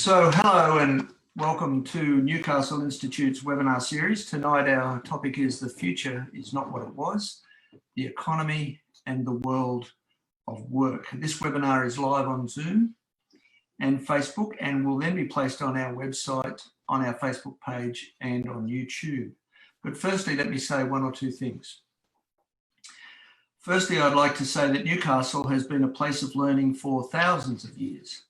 Hello and welcome to Newcastle Institute's webinar series. Tonight our topic is The Future is Not What It Was, the Economy and the World of Work. This webinar is live on Zoom and Facebook and will then be placed on our website, on our Facebook page and on YouTube. But firstly, let me say one or two things. Firstly, I'd like to say that Newcastle has been a place of learning for thousands of years.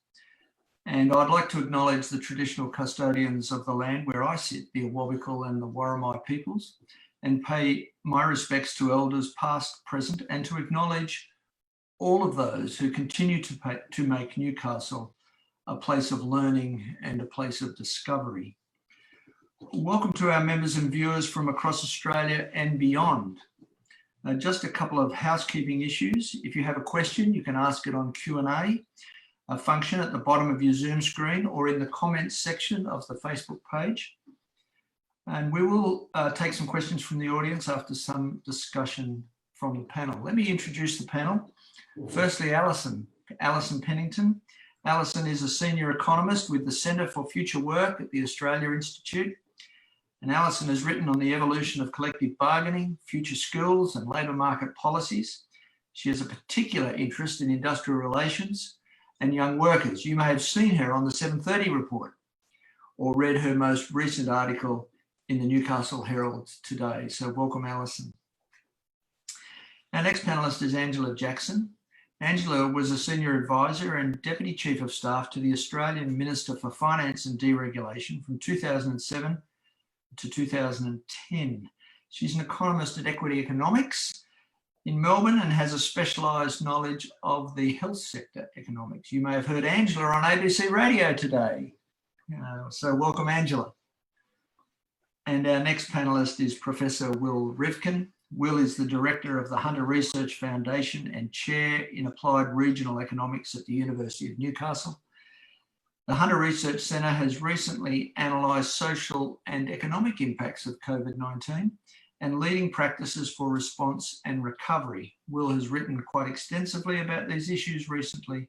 And I'd like to acknowledge the traditional custodians of the land where I sit, the Awabakal and the Worimi peoples, and pay my respects to elders past, present, and to acknowledge all of those who continue to make Newcastle a place of learning and a place of discovery. Welcome to our members and viewers from across Australia and beyond. Just a couple of housekeeping issues. If you have a question, you can ask it on Q&A. A function at the bottom of your Zoom screen or in the comments section of the Facebook page. And we will take some questions from the audience after some discussion from the panel. Let me introduce the panel. Firstly, Alison Pennington. Alison is a senior economist with the Centre for Future Work at the Australia Institute. And Alison has written on the evolution of collective bargaining, future skills and labour market policies. She has a particular interest in industrial relations and young workers. You may have seen her on the 7:30 report or read her most recent article in the Newcastle Herald today. So welcome, Alison. Our next panellist is Angela Jackson. Angela was a senior advisor and deputy chief of staff to the Australian Minister for Finance and Deregulation from 2007 to 2010. She's an economist at Equity Economics in Melbourne and has a specialised knowledge of the health sector economics. You may have heard Angela on ABC Radio today. So welcome, Angela. And our next panellist is Professor Will Rivkin. Will is the director of the Hunter Research Foundation and chair in Applied Regional Economics at the University of Newcastle. The Hunter Research Centre has recently analysed social and economic impacts of COVID-19 and leading practices for response and recovery. Will has written quite extensively about these issues recently.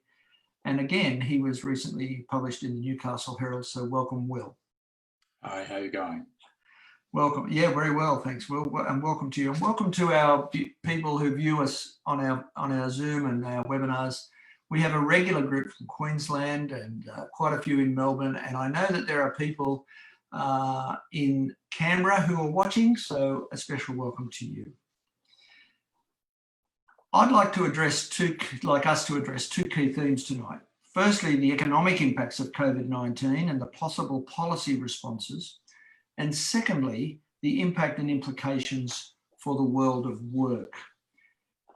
And again, he was recently published in the Newcastle Herald. So welcome, Will. Hi, how are you going? Welcome. Yeah, very well, thanks, Will. And welcome to you. And welcome to our people who view us on our Zoom and our webinars. We have a regular group from Queensland and quite a few in Melbourne. And I know that there are people in Canberra who are watching, so a special welcome to you. I'd like to address two key themes tonight. Firstly, the economic impacts of COVID-19 and the possible policy responses. And secondly, the impact and implications for the world of work.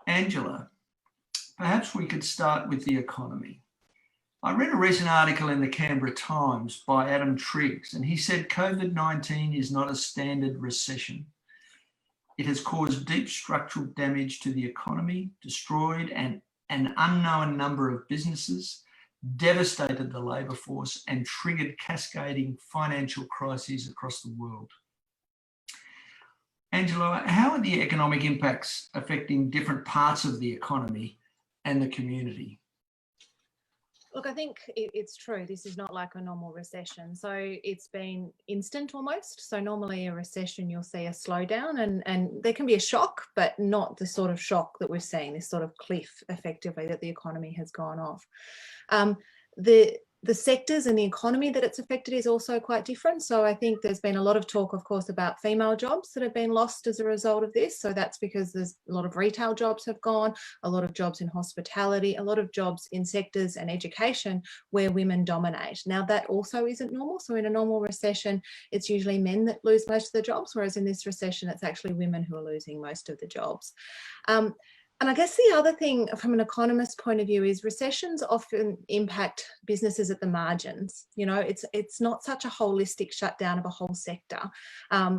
Angela, perhaps we could start with the economy. I read a recent article in the Canberra Times by Adam Triggs, and he said COVID-19 is not a standard recession. It has caused deep structural damage to the economy, destroyed an unknown number of businesses, devastated the labour force, and triggered cascading financial crises across the world. Angela, how are the economic impacts affecting different parts of the economy and the community? Look, I think it's true. This is not like a normal recession. So it's been instant almost. So normally a recession, you'll see a slowdown and there can be a shock, but not the sort of shock that we're seeing, this sort of cliff effectively that the economy has gone off. The sectors and the economy that it's affected is also quite different. So I think there's been a lot of talk, of course, about female jobs that have been lost as a result of this. So that's because there's a lot of retail jobs have gone, a lot of jobs in hospitality, a lot of jobs in sectors and education where women dominate. Now that also isn't normal. So in a normal recession, it's usually men that lose most of the jobs, whereas in this recession, it's actually women who are losing most of the jobs. And I guess the other thing from an economist's point of view is recessions often impact businesses at the margins. You know, it's not such a holistic shutdown of a whole sector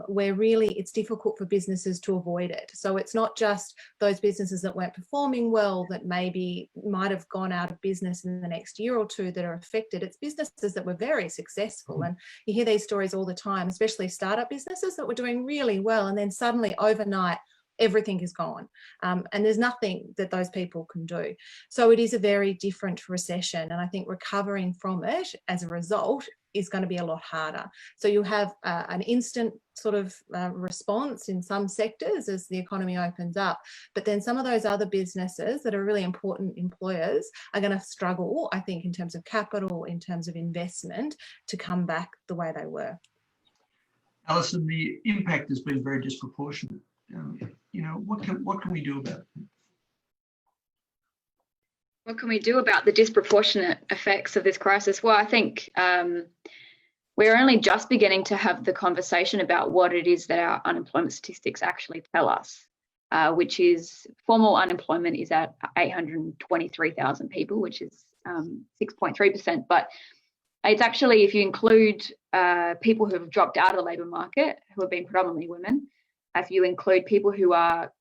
where really it's difficult for businesses to avoid it. So it's not just those businesses that weren't performing well that maybe might have gone out of business in the next year or two that are affected. It's businesses that were very successful. And you hear these stories all the time, especially startup businesses that were doing really well. And then suddenly overnight, everything is gone. And there's nothing that those people can do. So it is a very different recession. And I think recovering from it as a result is going to be a lot harder. So you have an instant sort of response in some sectors as the economy opens up, but then some of those other businesses that are really important employers are going to struggle, I think, in terms of capital, in terms of investment, to come back the way they were. Alison, the impact has been very disproportionate. What can we do about it? What can we do about the disproportionate effects of this crisis? Well, I think we're only just beginning to have the conversation about what it is that our unemployment statistics actually tell us, which is formal unemployment is at 823,000 people, which is 6.3%. But it's actually, if you include people who have dropped out of the labour market, who have been predominantly women, if you include people who are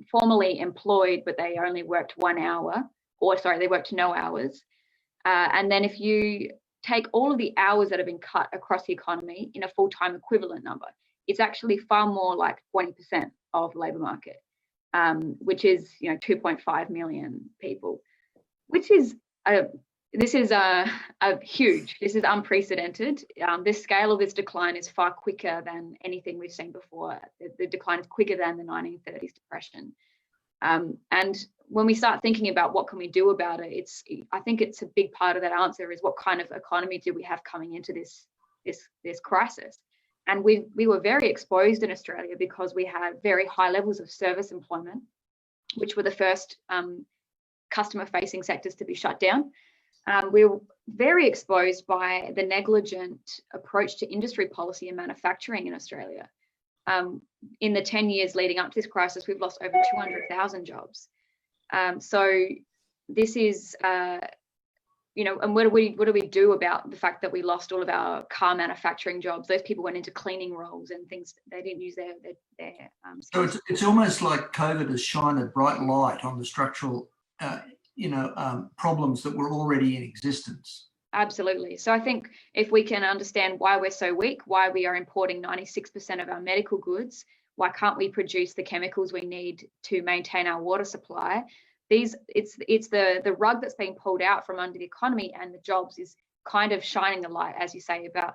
formally employed, but they only worked 1 hour, or sorry, they worked no hours. And then if you take all of the hours that have been cut across the economy in a full-time equivalent number, it's actually far more like 20% of the labour market, which is 2.5 million people, which is this is huge. This is unprecedented. The scale of this decline is far quicker than anything we've seen before. The decline is quicker than the 1930s depression. And when we start thinking about what can we do about it, I think it's a big part of that answer is what kind of economy do we have coming into this crisis. And we were very exposed in Australia because we had very high levels of service employment, which were the first customer-facing sectors to be shut down. We were very exposed by the negligent approach to industry policy and manufacturing in Australia. In the 10 years leading up to this crisis, we've lost over 200,000 jobs. So this is, and what do we do about the fact that we lost all of our car manufacturing jobs? Those people went into cleaning roles and things. They didn't use their So it's almost like COVID has shined a bright light on the structural, problems that were already in existence. Absolutely. So I think if we can understand why we're so weak, why we are importing 96% of our medical goods, why can't we produce the chemicals we need to maintain our water supply? It's the rug that's being pulled out from under the economy, and the jobs is kind of shining the light, as you say, about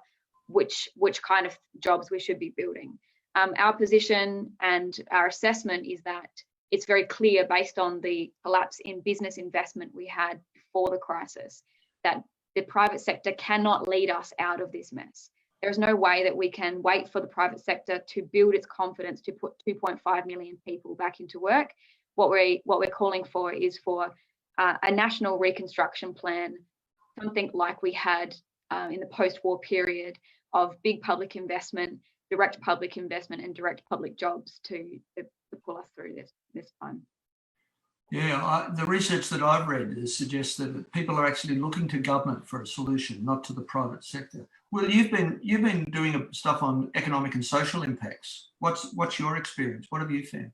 which kind of jobs we should be building. Our position and our assessment is that it's very clear, based on the collapse in business investment we had before the crisis, that the private sector cannot lead us out of this mess. There's no way that we can wait for the private sector to build its confidence to put 2.5 million people back into work. What we're calling for is for a national reconstruction plan, something like we had in the post-war period, of big public investment, direct public investment, and direct public jobs to pull us through this time. Yeah, the research that I've read suggests that people are actually looking to government for a solution, not to the private sector. Well, you've been doing stuff on economic and social impacts. What's your experience? What have you found?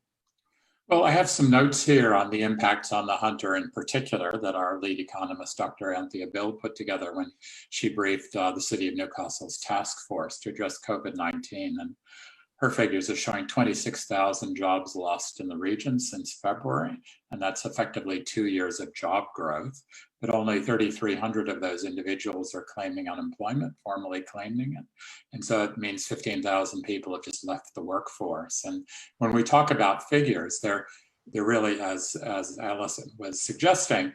Well, I have some notes here on the impacts on the hunter in particular that our lead economist, Dr. Anthea Bill, put together when she briefed the City of Newcastle's task force to address COVID-19. And her figures are showing 26,000 jobs lost in the region since February, and that's effectively 2 years of job growth. But only 3,300 of those individuals are claiming unemployment, formally claiming it. And so it means 15,000 people have just left the workforce. And when we talk about figures, they're really, as Alison was suggesting,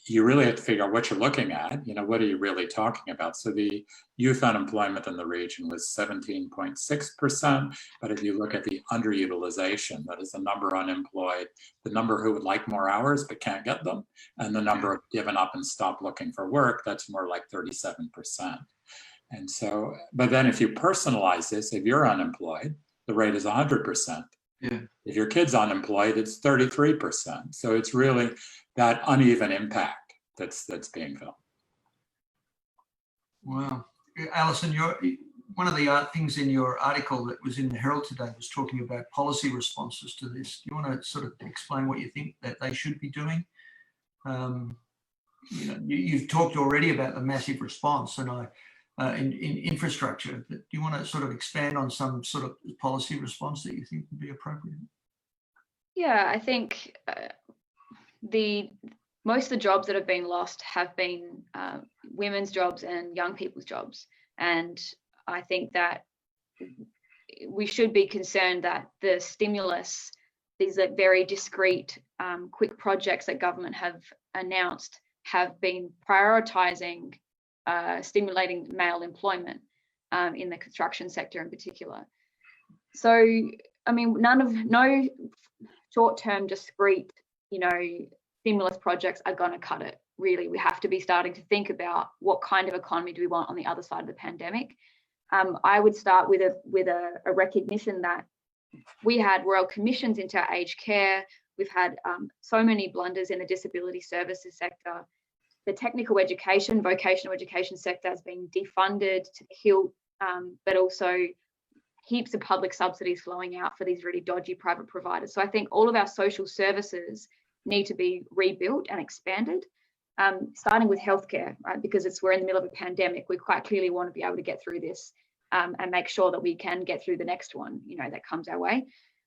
you really have to figure out what you're looking at. What are you really talking about? So the youth unemployment in the region was 17.6%. But if you look at the underutilization, that is the number unemployed, the number who would like more hours but can't get them, and the number of given up and stopped looking for work, that's more like 37%. And so, but then if you personalize this, if you're unemployed, the rate is 100%. Yeah. If your kid's unemployed, it's 33%. So it's really that uneven impact that's being felt. Wow. Alison, one of the things in your article that was in the Herald today was talking about policy responses to this. Do you want to sort of explain what you think that they should be doing? You've talked already about the massive response and in infrastructure, but do you want to sort of expand on some sort of policy response that you think would be appropriate? Yeah, I think most of the jobs that have been lost have been women's jobs and young people's jobs. And I think that we should be concerned that the stimulus, these are very discrete, quick projects that government have announced, have been prioritising stimulating male employment in the construction sector in particular. So, I mean, no short-term discrete, stimulus projects are going to cut it. Really, we have to be starting to think about what kind of economy do we want on the other side of the pandemic. I would start with a recognition that we had royal commissions into our aged care. We've had so many blunders in the disability services sector. The technical education, vocational education sector has been defunded to the hilt, but also heaps of public subsidies flowing out for these really dodgy private providers. So I think all of our social services need to be rebuilt and expanded, starting with healthcare, right? Because we're in the middle of a pandemic. We quite clearly want to be able to get through this and make sure that we can get through the next one, that comes our way.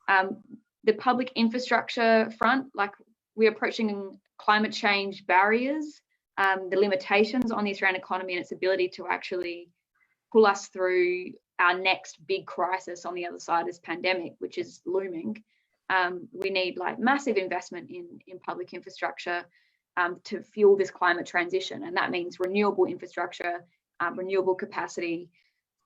The public infrastructure front, like we're approaching climate change barriers, the limitations on the Australian economy and its ability to actually pull us through our next big crisis on the other side of this pandemic, which is looming. We need like massive investment in public infrastructure to fuel this climate transition. And that means renewable infrastructure, renewable capacity.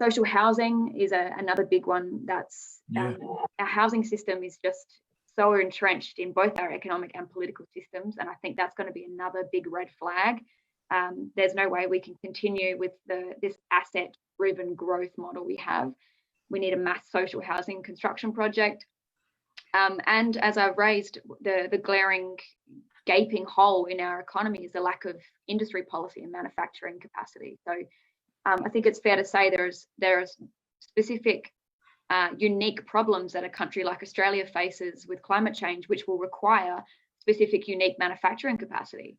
Social housing is another big one. That's our housing system is just so entrenched in both our economic and political systems. And I think that's going to be another big red flag. There's no way we can continue with this asset-driven growth model we have. We need a mass social housing construction project. And as I've raised, the glaring gaping hole in our economy is the lack of industry policy and manufacturing capacity. So I think it's fair to say there's specific unique problems that a country like Australia faces with climate change, which will require specific unique manufacturing capacity.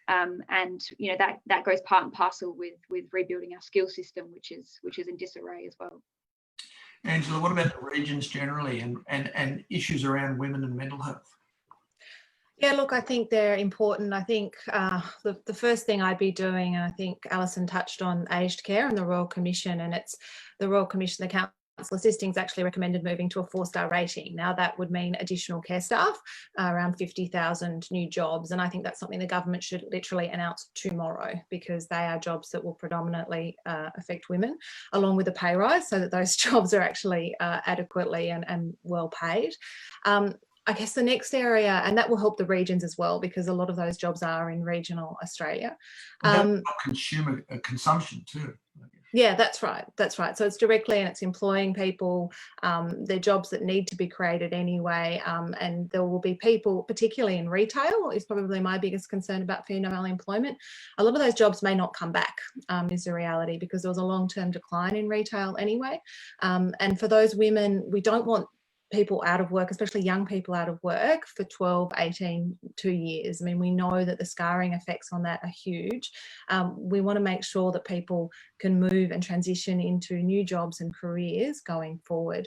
And that goes part and parcel with rebuilding our skill system, which is in disarray as well. Angela, what about the regions generally and issues around women and mental health? Yeah, look, I think they're important. I think the first thing I'd be doing, and I think Alison touched on aged care and the Royal Commission, and it's the Royal Commission, the Council Assisting's actually recommended moving to a 4-star rating. Now that would mean additional care staff, around 50,000 new jobs. And I think that's something the government should literally announce tomorrow, because they are jobs that will predominantly affect women, along with a pay rise, so that those jobs are actually adequately and well paid. I guess the next area, and that will help the regions as well, because a lot of those jobs are in regional Australia. Consumer consumption too. Yeah, that's right. That's right. So it's directly, and it's employing people. They're jobs that need to be created anyway. And there will be people, particularly in retail, is probably my biggest concern about female employment. A lot of those jobs may not come back, is the reality, because there was a long-term decline in retail anyway. And for those women, we don't want people out of work, especially young people out of work for 12, 18, 2 years. I mean, we know that the scarring effects on that are huge. We want to make sure that people can move and transition into new jobs and careers going forward.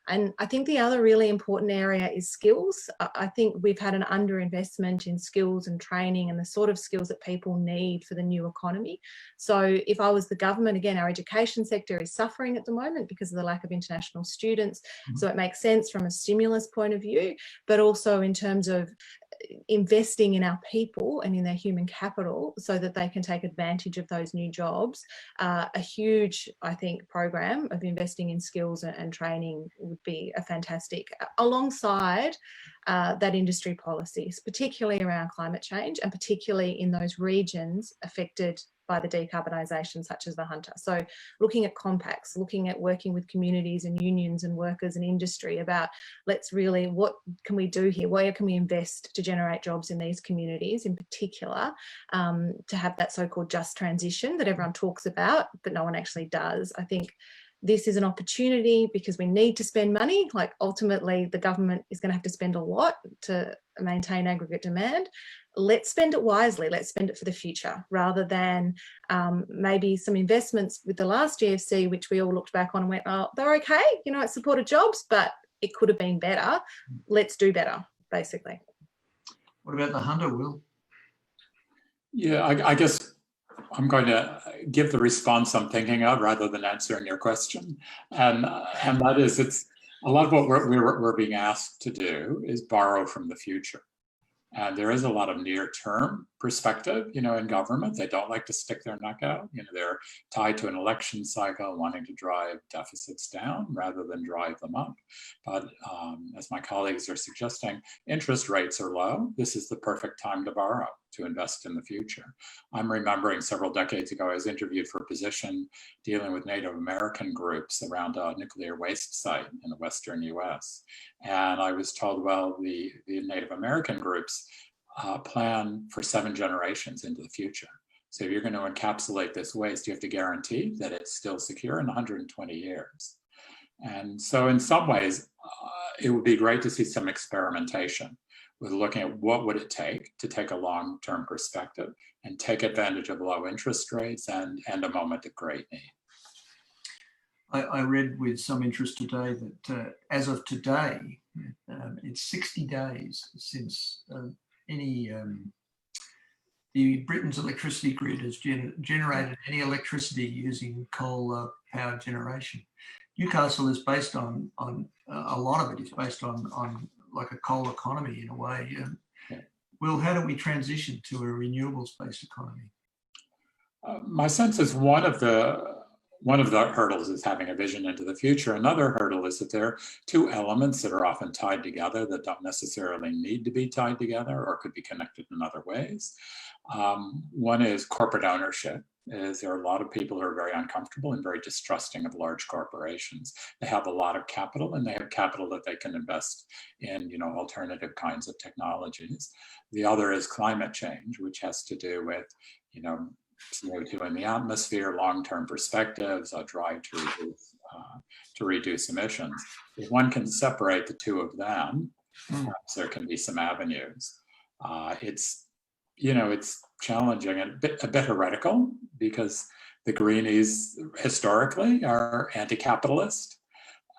And I think the other really important area is skills. I think we've had an underinvestment in skills and training and the sort of skills that people need for the new economy. So if I was the government, again, our education sector is suffering at the moment because of the lack of international students. So it makes sense from a stimulus point of view, but also in terms of investing in our people and in their human capital so that they can take advantage of those new jobs. A huge, I think, program of investing in skills and training would be a fantastic, alongside that industry policies, particularly around climate change and particularly in those regions affected by the decarbonisation, such as the Hunter. So looking at compacts, looking at working with communities and unions and workers and industry about, let's really, what can we do here? Where can we invest to generate jobs in these communities in particular, to have that so-called just transition that everyone talks about, but no one actually does. I think this is an opportunity because we need to spend money. Like ultimately the government is going to have to spend a lot to maintain aggregate demand. Let's spend it wisely. Let's spend it for the future, rather than maybe some investments with the last GFC, which we all looked back on and went, oh, they're okay. You know, it supported jobs, but it could have been better. Let's do better. basically. What about the hunter, Will? Yeah, I guess I'm going to give the response I'm thinking of rather than answering your question. And that is, it's a lot of what we're being asked to do is borrow from the future. And there is a lot of near-term perspective, in government. They don't like to stick their neck out. They're tied to an election cycle, wanting to drive deficits down rather than drive them up. But as my colleagues are suggesting, interest rates are low. This is the perfect time to borrow, to invest in the future. I'm remembering several decades ago, I was interviewed for a position dealing with Native American groups around a nuclear waste site in the Western US. And I was told, well, the Native American groups plan for 7 generations into the future. So if you're going to encapsulate this waste, you have to guarantee that it's still secure in 120 years. And so in some ways, it would be great to see some experimentation with looking at what would it take to take a long-term perspective and take advantage of low interest rates and a moment of great need. I read with some interest today that as of today, it's 60 days since Britain's electricity grid has generated any electricity using coal power generation. Newcastle is based on a lot of it is based on like a coal economy in a way. Will, how do we transition to a renewables-based economy? My sense is one of the hurdles is having a vision into the future. Another hurdle is that there are 2 elements that are often tied together that don't necessarily need to be tied together or could be connected in other ways. One is corporate ownership. There are a lot of people who are very uncomfortable and very distrusting of large corporations. They have a lot of capital, and they have capital that they can invest in, alternative kinds of technologies. The other is climate change, which has to do with, CO2 in the atmosphere, long-term perspectives, a drive to reduce emissions. If one can separate the 2 of them, perhaps there can be some avenues. It's challenging and a bit heretical because the Greenies historically are anti-capitalist,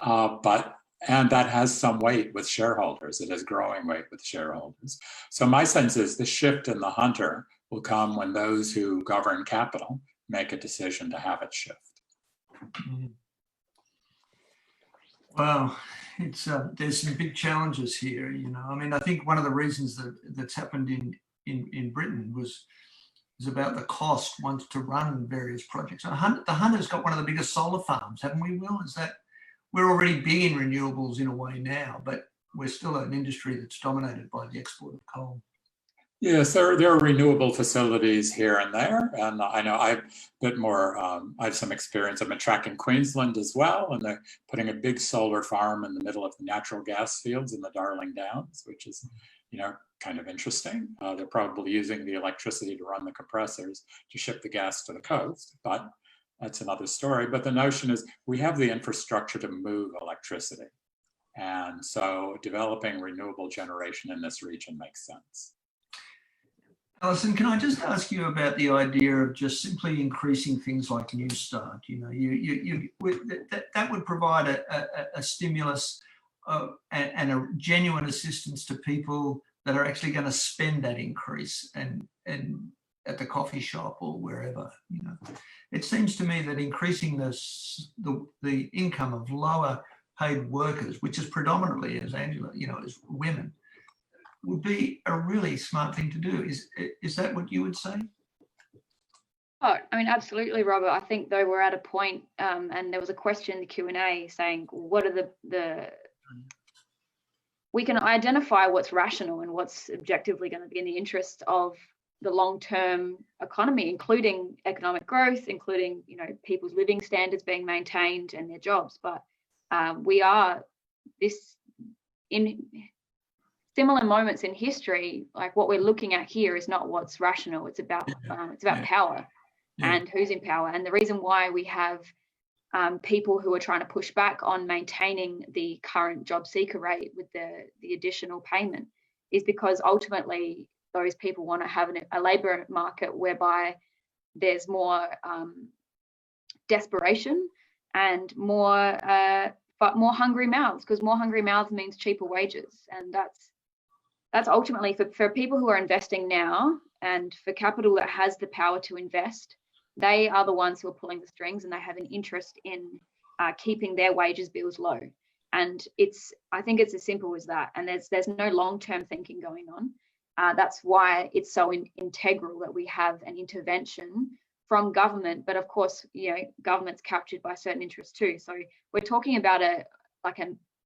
and that has some weight with shareholders. It has growing weight with shareholders. So my sense is the shift in the hunter will come when those who govern capital make a decision to have it shift. Well, it's there's some big challenges here. I think one of the reasons that's happened in Britain is about the cost once to run various projects. The hunter's got one of the biggest solar farms, haven't we, Will? We're already big in renewables in a way now, but we're still an industry that's dominated by the export of coal. Yes, there are renewable facilities here and there, and I know I have some experience. I'm a track in Queensland as well, and they're putting a big solar farm in the middle of the natural gas fields in the Darling Downs, which is, kind of interesting. They're probably using the electricity to run the compressors to ship the gas to the coast, but that's another story. But the notion is we have the infrastructure to move electricity, and so developing renewable generation in this region makes sense. Alison, can I just ask you about the idea of just simply increasing things like New Start? That would provide a stimulus and a genuine assistance to people that are actually going to spend that increase and at the coffee shop or wherever. It seems to me that increasing the income of lower paid workers, which is predominantly, as Angela, as women, would be a really smart thing to do. Is that what you would say? Oh, absolutely, Robert. I think though we're at a point, and there was a question in the Q&A saying, what are we can identify what's rational and what's objectively going to be in the interest of the long-term economy, including economic growth, including people's living standards being maintained and their jobs. But we are in similar moments in history. Like what we're looking at here is not what's rational. It's about power and who's in power. And the reason why we have people who are trying to push back on maintaining the current job seeker rate with the additional payment is because ultimately those people want to have a labour market whereby there's more desperation and more hungry mouths, because more hungry mouths means cheaper wages, and that's that's ultimately for people who are investing now, and for capital that has the power to invest. They are the ones who are pulling the strings, and they have an interest in keeping their wages bills low. And I think it's as simple as that. And there's no long-term thinking going on. That's why it's so integral that we have an intervention from government. But of course, government's captured by certain interests too. So we're talking about a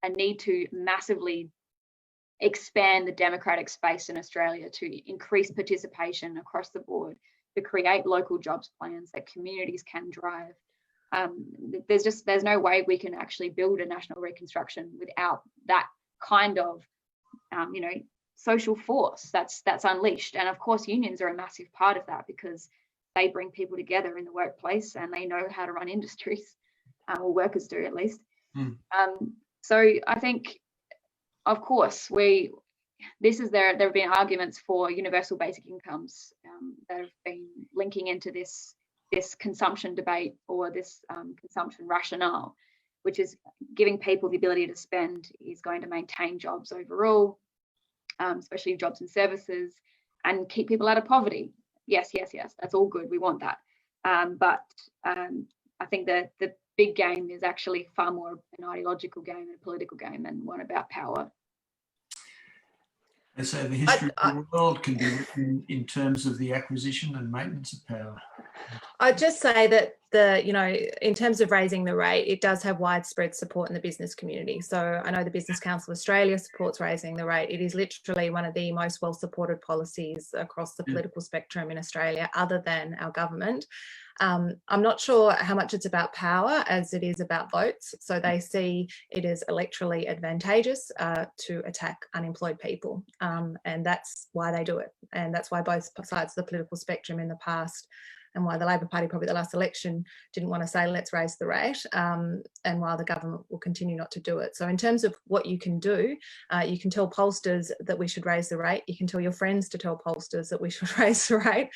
need to massively expand the democratic space in Australia, to increase participation across the board, to create local jobs plans that communities can drive. There's no way we can actually build a national reconstruction without that kind of social force that's unleashed. And of course, unions are a massive part of that, because they bring people together in the workplace and they know how to run industries, or workers do at least. So I think, of course, there have been arguments for universal basic incomes that have been linking into this consumption debate, or this consumption rationale, which is giving people the ability to spend is going to maintain jobs overall, especially jobs and services, and keep people out of poverty. Yes, that's all good. We want that. But I think the big game is actually far more an ideological game and a political game, and one about power. They say the history of the world can be written in terms of the acquisition and maintenance of power. I'd just say that in terms of raising the rate, it does have widespread support in the business community. So I know the Business Council of Australia supports raising the rate. It is literally one of the most well-supported policies across the political spectrum in Australia, other than our government. I'm not sure how much it's about power as it is about votes. So they see it as electorally advantageous to attack unemployed people. And that's why they do it. And that's why both sides of the political spectrum in the past, and why the Labor Party probably the last election didn't want to say let's raise the rate, and while the government will continue not to do it. So in terms of what you can do, you can tell pollsters that we should raise the rate. You can tell your friends to tell pollsters that we should raise the rate,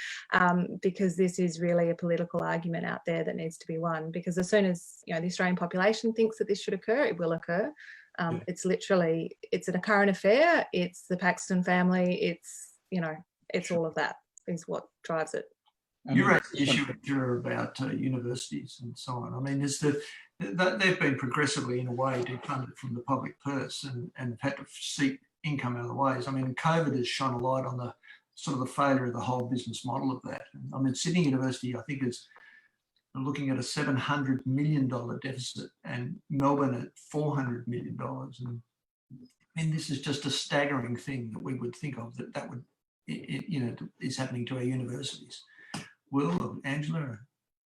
because this is really a political argument out there that needs to be won. Because as soon as the Australian population thinks that this should occur, it will occur. It's a current affair. It's the Paxton family. It's all of that is what drives it. You raised the issue about universities and so on. I mean, they've been progressively, in a way, defunded from the public purse and have had to seek income out of the ways. I mean, COVID has shone a light on the sort of the failure of the whole business model of that. I mean, Sydney University, I think, is looking at a $700 million deficit, and Melbourne at $400 million. And I mean, this is just a staggering thing that we would think of that would, is happening to our universities. Will or Angela?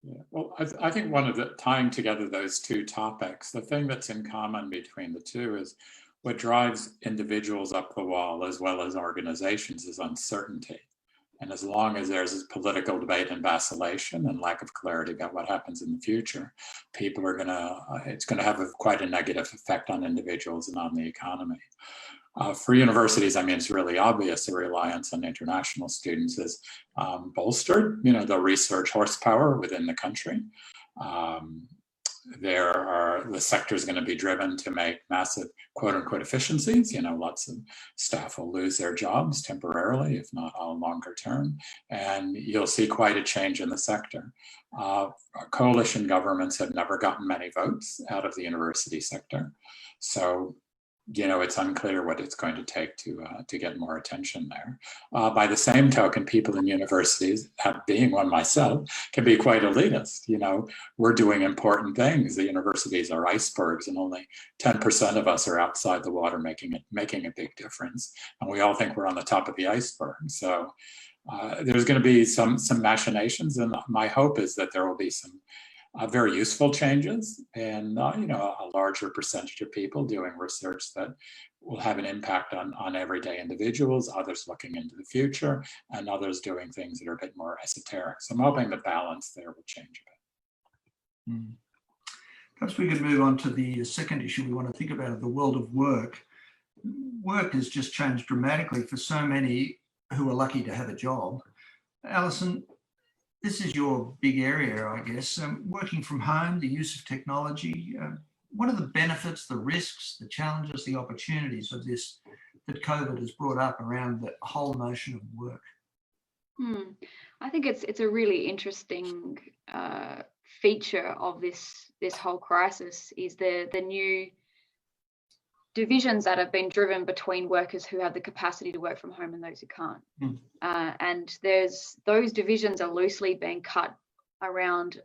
Yeah, well, I think one of the tying together those two topics, the thing that's in common between the two is what drives individuals up the wall as well as organizations is uncertainty. And as long as there's this political debate and vacillation and lack of clarity about what happens in the future, people are it's going to have quite a negative effect on individuals and on the economy. For universities, I mean, it's really obvious the reliance on international students is bolstered, the research horsepower within the country. The sector is going to be driven to make massive quote unquote efficiencies. Lots of staff will lose their jobs temporarily, if not all longer term. And you'll see quite a change in the sector. Coalition governments have never gotten many votes out of the university sector. So it's unclear what it's going to take to get more attention there. By the same token, people in universities, being one myself, can be quite elitist. We're doing important things. The universities are icebergs, and only 10% of us are outside the water making a big difference. And we all think we're on the top of the iceberg. So there's going to be some machinations, and my hope is that there will be some very useful changes, and a larger percentage of people doing research that will have an impact on everyday individuals, others looking into the future, and others doing things that are a bit more esoteric. So I'm hoping the balance there will change a bit. Perhaps we could move on to the second issue we want to think about, the world of work. Work has just changed dramatically for so many who are lucky to have a job. Alison, this is your big area, I guess. Working from home, the use of technology. What are the benefits, the risks, the challenges, the opportunities of this that COVID has brought up around the whole notion of work? I think it's a really interesting feature of this whole crisis is the new divisions that have been driven between workers who have the capacity to work from home and those who can't. And those divisions are loosely being cut around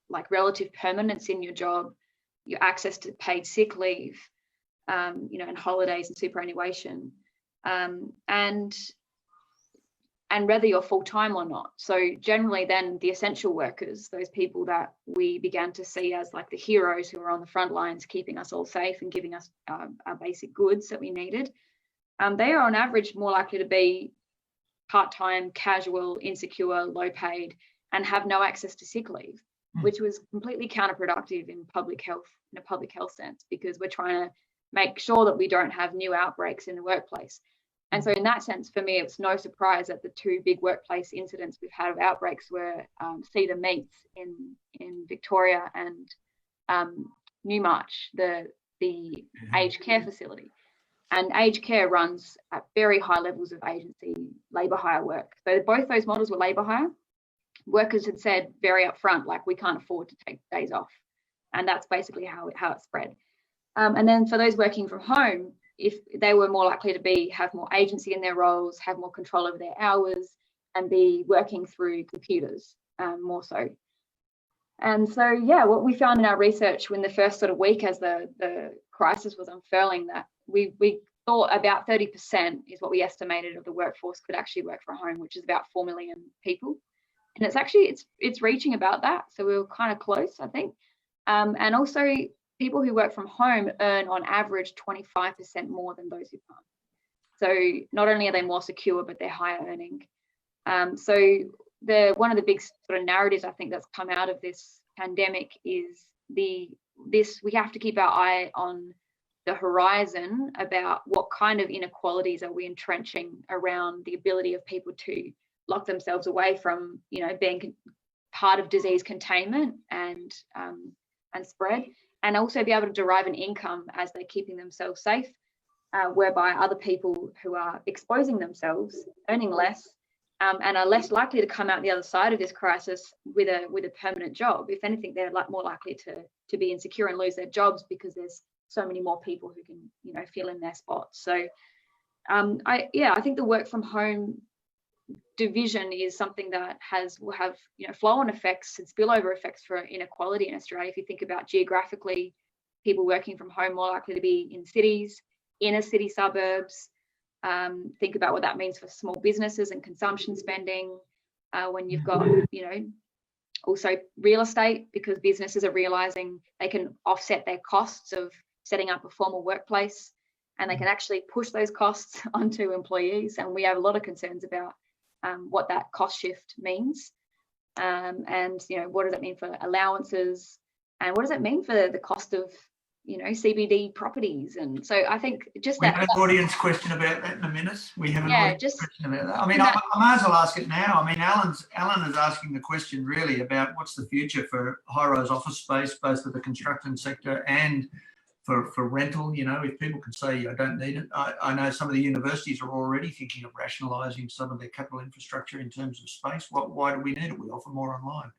like relative permanence in your job, your access to paid sick leave, and holidays and superannuation, and whether you're full-time or not. So generally then the essential workers, those people that we began to see as like the heroes who are on the front lines, keeping us all safe and giving us our basic goods that we needed, they are on average more likely to be part-time, casual, insecure, low paid, and have no access to sick leave, which was completely counterproductive in a public health sense, because we're trying to make sure that we don't have new outbreaks in the workplace. And so in that sense, for me, it's no surprise that the two big workplace incidents we've had of outbreaks were Cedar Meats in Victoria and Newmarch, the aged care facility. And aged care runs at very high levels of agency labour hire work. So both those models were labour hire. Workers had said very upfront, like, we can't afford to take days off. And that's basically how it spread. And then for those working from home, if they were more likely to have more agency in their roles, have more control over their hours, and be working through computers more so. And so, yeah, what we found in our research when the first sort of week as the crisis was unfurling, that we thought about 30% is what we estimated of the workforce could actually work from home, which is about 4 million people. And it's actually, it's reaching about that. So we were kind of close, I think. And also, people who work from home earn on average 25% more than those who can't. So not only are they more secure, but they're higher earning. So one of the big sort of narratives I think that's come out of this pandemic is we have to keep our eye on the horizon about what kind of inequalities are we entrenching around the ability of people to lock themselves away from, being part of disease containment and spread, and also be able to derive an income as they're keeping themselves safe, whereby other people who are exposing themselves, earning less, and are less likely to come out the other side of this crisis with a permanent job. If anything, they're more likely to be insecure and lose their jobs because there's so many more people who can, fill in their spots. So, I think the work from home division is something that will have flow-on effects and spillover effects for inequality in Australia. If you think about geographically, people working from home more likely to be in cities, inner city suburbs. Think about what that means for small businesses and consumption spending. When you've got also real estate, because businesses are realizing they can offset their costs of setting up a formal workplace, and they can actually push those costs onto employees. And we have a lot of concerns about what that cost shift means, and what does it mean for allowances, and what does it mean for the cost of CBD properties. And so I think just we have an audience question about that in a minute. We have an audience question about that. I mean, I might as well ask it now. I mean, Alan is asking the question really about what's the future for high-rise office space, both for the construction sector and for rental. If people can say I don't need it. I know some of the universities are already thinking of rationalising some of their capital infrastructure in terms of space. Why do we need it? We offer more online.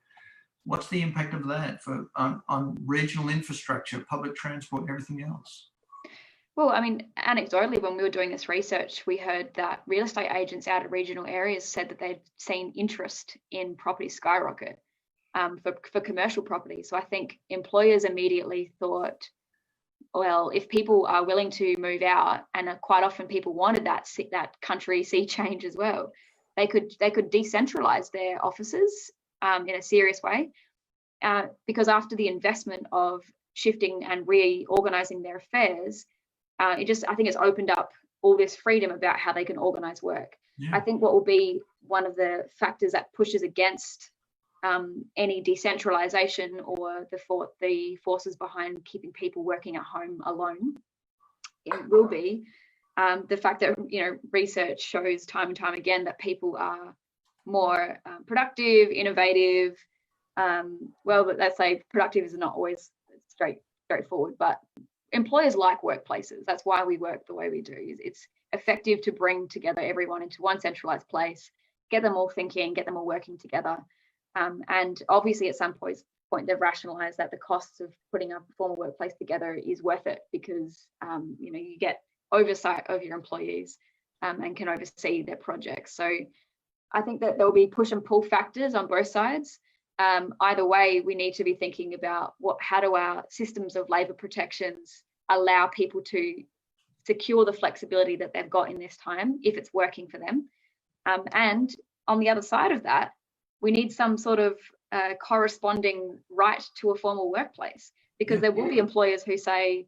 What's the impact of that on regional infrastructure, public transport, and everything else? Well, I mean, anecdotally, when we were doing this research, we heard that real estate agents out of regional areas said that they'd seen interest in property skyrocket for commercial property. So I think employers immediately thought, well, if people are willing to move out, and quite often people wanted that country sea change as well, they could decentralize their offices in a serious way, because after the investment of shifting and reorganizing their affairs, I think it's opened up all this freedom about how they can organize work. Yeah. I think what will be one of the factors that pushes against any decentralization or the forces behind keeping people working at home alone, it will be the fact that research shows time and time again that people are more productive, innovative. But let's say productive is not always straightforward, but employers like workplaces. That's why we work the way we do. It's effective to bring together everyone into one centralized place, get them all thinking, get them all working together. And obviously at some point they've rationalized that the costs of putting a formal workplace together is worth it, because you get oversight over your employees and can oversee their projects. So I think that there'll be push and pull factors on both sides. Either way, we need to be thinking about how do our systems of labour protections allow people to secure the flexibility that they've got in this time if it's working for them. And on the other side of that, we need some sort of corresponding right to a formal workplace, because there will be employers who say,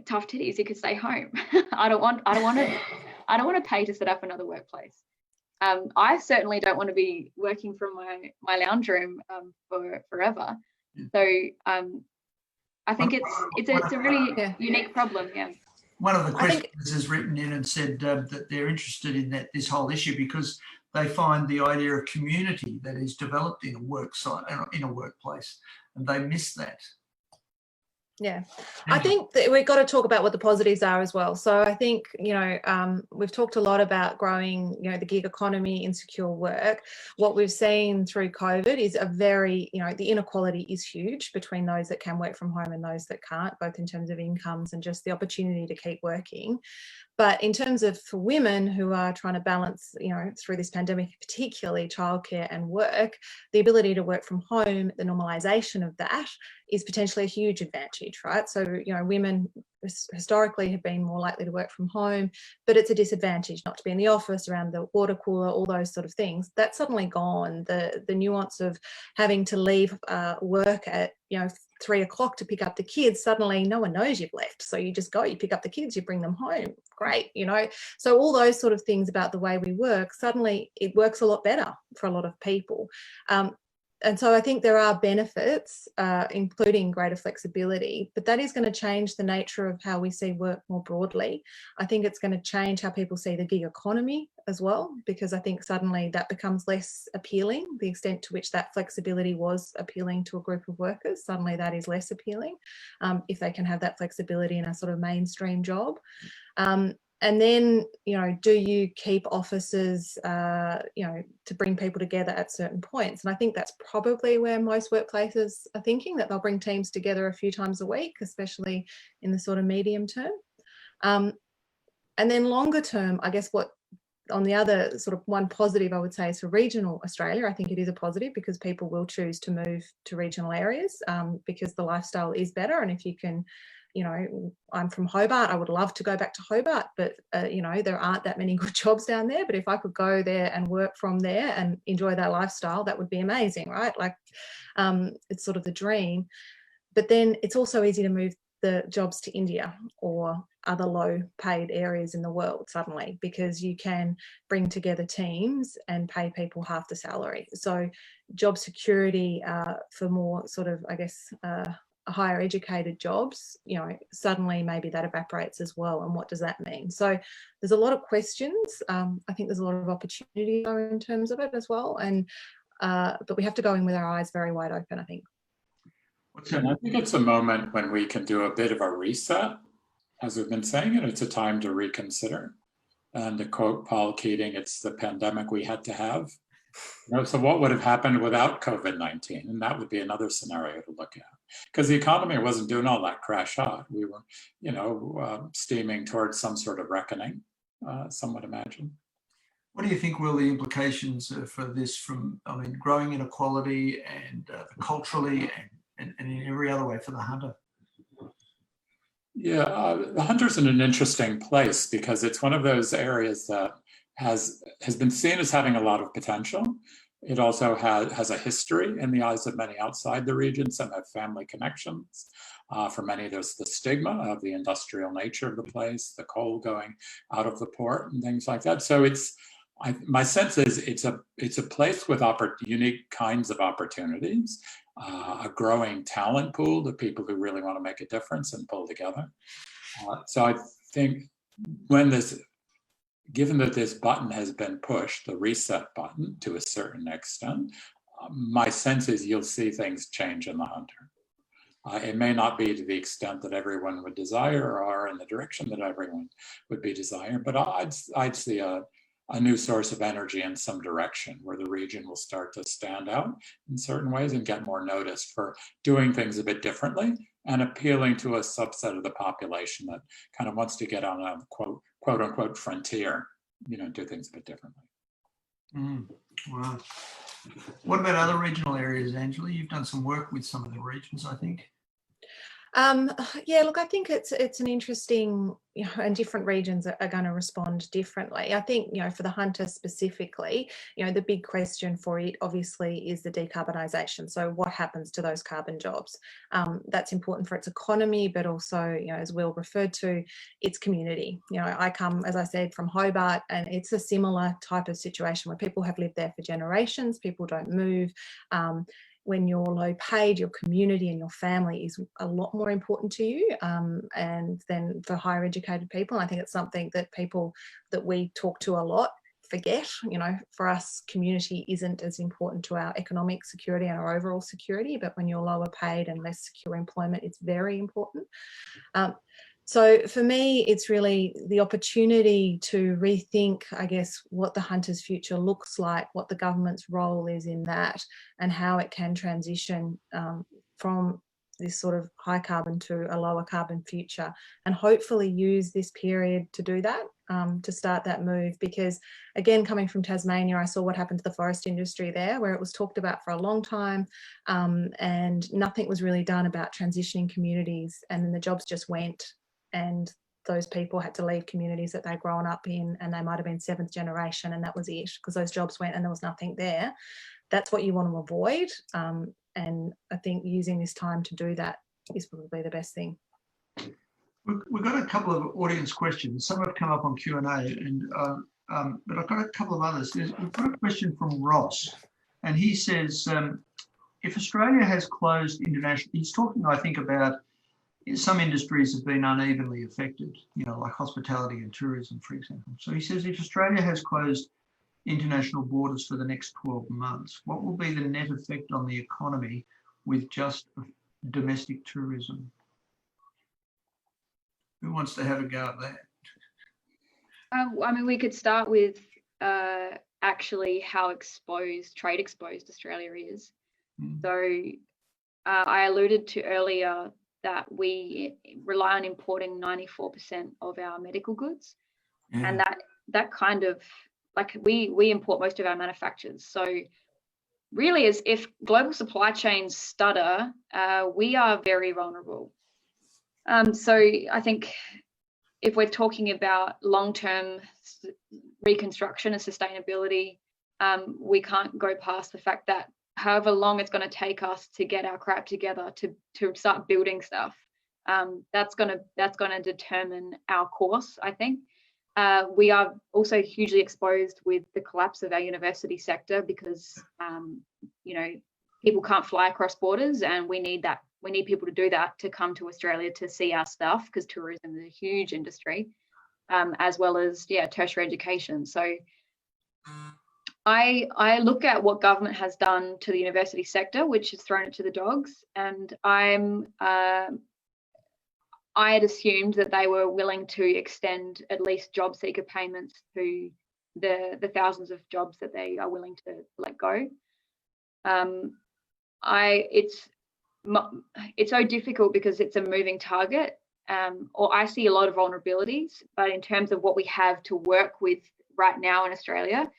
tough titties, you could stay home. I don't want to pay to set up another workplace. I certainly don't want to be working from my lounge room for forever. So I think it's a really unique problem. Yeah. One of the questions has written in and said that they're interested in this whole issue because they find the idea of community that is developed in a workplace, and they miss that. Yeah, I think that we've got to talk about what the positives are as well. So I think, we've talked a lot about growing, the gig economy, insecure work. What we've seen through COVID is a very, the inequality is huge between those that can work from home and those that can't, both in terms of incomes and just the opportunity to keep working. But in terms of for women who are trying to balance, through this pandemic, particularly childcare and work, the ability to work from home, the normalisation of that is potentially a huge advantage, right? So, women historically have been more likely to work from home, but it's a disadvantage not to be in the office, around the water cooler, all those sort of things. That's suddenly gone. The nuance of having to leave work at, 3 o'clock to pick up the kids, suddenly no one knows you've left. So you just go, you pick up the kids, you bring them home. Great, So all those sort of things about the way we work, suddenly it works a lot better for a lot of people. And so I think there are benefits, including greater flexibility, but that is going to change the nature of how we see work more broadly. I think it's going to change how people see the gig economy as well, because I think suddenly that becomes less appealing. The extent to which that flexibility was appealing to a group of workers, suddenly that is less appealing if they can have that flexibility in a sort of mainstream job. And then, do you keep offices, to bring people together at certain points? And I think that's probably where most workplaces are thinking, that they'll bring teams together a few times a week, especially in the sort of medium term. And then longer term, I guess on the other sort of one positive I would say is for regional Australia, I think it is a positive because people will choose to move to regional areas because the lifestyle is better. And if you can, I'm from Hobart. I would love to go back to Hobart, but, there aren't that many good jobs down there. But if I could go there and work from there and enjoy that lifestyle, that would be amazing, right? Like, it's sort of the dream. But then it's also easy to move the jobs to India or other low paid areas in the world suddenly, because you can bring together teams and pay people half the salary. So job security for more sort of, I guess, higher educated jobs, suddenly maybe that evaporates as well. And what does that mean? So there's a lot of questions. I think there's a lot of opportunity in terms of it as well. And but we have to go in with our eyes very wide open, I think. And I think it's a moment when we can do a bit of a reset, as we've been saying, and it's a time to reconsider. And to quote Paul Keating, it's the pandemic we had to have. So what would have happened without COVID-19? And that would be another scenario to look at. Because the economy wasn't doing all that crash hot. We were, steaming towards some sort of reckoning, some would imagine. What do you think will the implications for this growing inequality and culturally and in every other way for the hunter? Yeah, the hunter's in an interesting place because it's one of those areas that has been seen as having a lot of potential. It also has a history in the eyes of many outside the region. Some have family connections. For many, there's the stigma of the industrial nature of the place, the coal going out of the port and things like that. So my sense is it's a place with unique kinds of opportunities, a growing talent pool, the people who really want to make a difference and pull together. So I think given that this button has been pushed, the reset button to a certain extent, my sense is you'll see things change in the hunter. It may not be to the extent that everyone would desire or in the direction that everyone would be desired, but I'd see a new source of energy in some direction where the region will start to stand out in certain ways and get more noticed for doing things a bit differently and appealing to a subset of the population that kind of wants to get on a quote unquote frontier, do things a bit differently. Wow. What about other regional areas, Angela? You've done some work with some of the regions, I think. Yeah, look, I think it's an interesting, and different regions are going to respond differently. I think, for the hunters specifically, the big question for it obviously is the decarbonisation. So what happens to those carbon jobs? That's important for its economy, but also, as Will referred to, its community. I come, as I said, from Hobart, and it's a similar type of situation where people have lived there for generations, people don't move. When you're low paid, your community and your family is a lot more important to you, and then for higher educated people. I think it's something that people that we talk to a lot forget. For us, community isn't as important to our economic security and our overall security, but when you're lower paid and less secure employment, it's very important. So for me, it's really the opportunity to rethink, I guess, what the hunter's future looks like, what the government's role is in that, and how it can transition from this sort of high carbon to a lower carbon future, and hopefully use this period to do that, to start that move. Because again, coming from Tasmania, I saw what happened to the forest industry there, where it was talked about for a long time, and nothing was really done about transitioning communities, and then the jobs just went. And those people had to leave communities that they'd grown up in, and they might have been 7th generation, and that was it, because those jobs went and there was nothing there. That's what you want to avoid. And I think using this time to do that is probably the best thing. We've got a couple of audience questions. Some have come up on Q&A, but I've got a couple of others. We've got a question from Ross, and he says, if Australia has closed international, he's talking, I think, about some industries have been unevenly affected, like hospitality and tourism, for example. So he says, if Australia has closed international borders for the next 12 months, what will be the net effect on the economy with just domestic tourism? Who wants to have a go at that? I mean, we could start with actually how trade exposed Australia is. So I alluded to earlier that we rely on importing 94% of our medical goods. And that kind of, like, we import most of our manufacturers. So really, as if global supply chains stutter, we are very vulnerable. So I think if we're talking about long-term reconstruction and sustainability, we can't go past the fact that however long it's going to take us to get our crap together to start building stuff, that's going to determine our course, I think. We are also hugely exposed with the collapse of our university sector because, people can't fly across borders, and we need that. We need people to do that to come to Australia to see our stuff, because tourism is a huge industry, as well as tertiary education. So I look at what government has done to the university sector, which has thrown it to the dogs, and I had assumed that they were willing to extend at least job seeker payments to the thousands of jobs that they are willing to let go. It's so difficult because it's a moving target, or I see a lot of vulnerabilities, but in terms of what we have to work with right now in Australia,